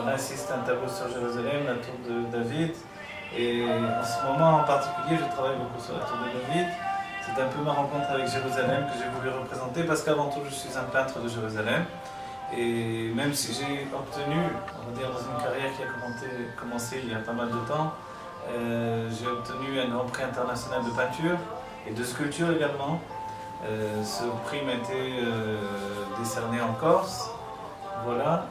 Voilà, ici c'est un tableau sur Jérusalem, la tour de David. Et en ce moment en particulier, je travaille beaucoup sur la tour de David. C'est un peu ma rencontre avec Jérusalem que j'ai voulu représenter parce qu'avant tout, je suis un peintre de Jérusalem. Et même si j'ai obtenu, on va dire dans une carrière qui a commencé il y a pas mal de temps, j'ai obtenu un grand prix international de peinture et de sculpture également. Ce prix m'a été décerné en Corse, voilà,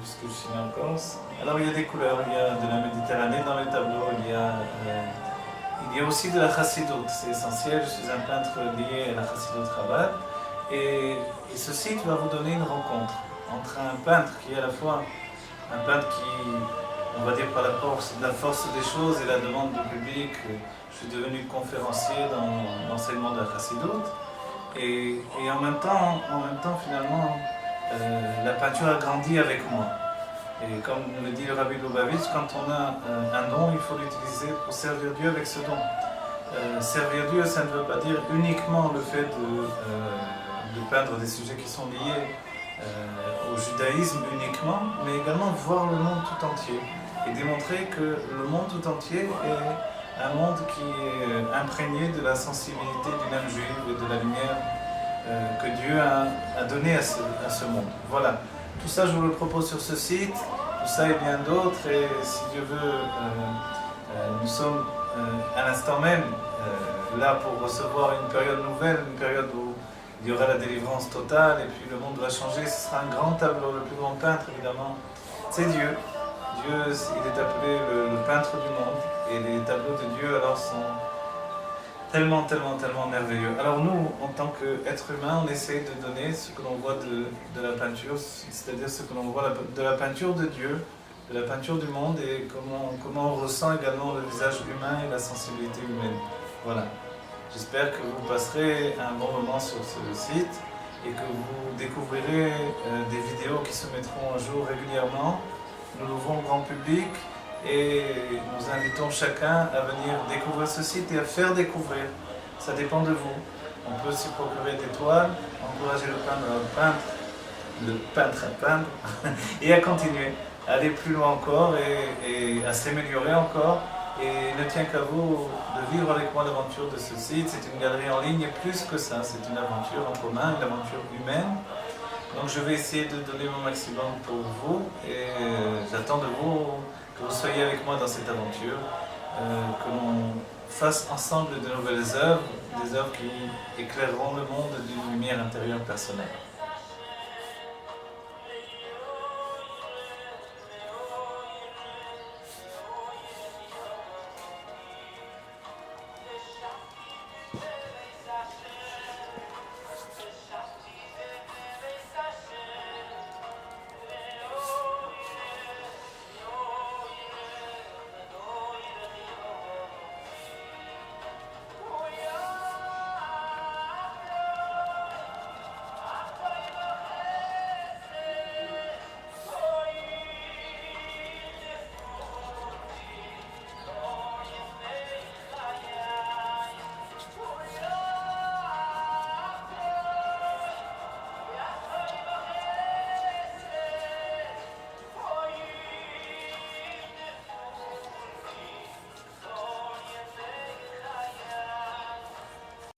puisque je suis né en Corse. Alors il y a des couleurs, il y a de la Méditerranée dans les tableaux, il y a aussi de la chassidoute, c'est essentiel, je suis un peintre lié à la chassidoute Chabad. Et ce site va vous donner une rencontre entre un peintre qui est à la fois un peintre qui, on va dire par la force des choses et la demande du public, je suis devenu conférencier dans l'enseignement de la chassidoute. Et en même temps finalement, la peinture a grandi avec moi. Et comme le dit le Rabbi Lubavitch, quand on a un don, il faut l'utiliser pour servir Dieu avec ce don. Servir Dieu, ça ne veut pas dire uniquement le fait de peindre des sujets qui sont liés au judaïsme uniquement, mais également voir le monde tout entier et démontrer que le monde tout entier est un monde qui est imprégné de la sensibilité du même juif et de la lumière que Dieu a donnée à ce monde. Voilà. Tout ça, je vous le propose sur ce site, tout ça et bien d'autres, et si Dieu veut, nous sommes à l'instant même là pour recevoir une période nouvelle, une période où il y aura la délivrance totale, et puis le monde va changer, ce sera un grand tableau, le plus grand peintre évidemment, c'est Dieu. Dieu, il est appelé le peintre du monde, et les tableaux de Dieu alors sont tellement merveilleux. Alors nous, en tant qu'êtres humains, on essaie de donner ce que l'on voit de la peinture, c'est-à-dire ce que l'on voit de la peinture de Dieu, de la peinture du monde, et comment on ressent également le visage humain et la sensibilité humaine. Voilà. J'espère que vous passerez un bon moment sur ce site et que vous découvrirez des vidéos qui se mettront à jour régulièrement. Nous l'ouvrons au grand public et nous invitons chacun à venir découvrir ce site et à faire découvrir. Ça dépend de vous. On peut s'y procurer des toiles, encourager le peintre à peindre et à continuer, à aller plus loin encore et à s'améliorer encore. Et il ne tient qu'à vous de vivre avec moi l'aventure de ce site. C'est une galerie en ligne et plus que ça, c'est une aventure en commun, une aventure humaine. Donc je vais essayer de donner mon maximum pour vous et j'attends de vous que vous soyez avec moi dans cette aventure, que l'on fasse ensemble de nouvelles œuvres, des œuvres qui éclaireront le monde d'une lumière intérieure personnelle.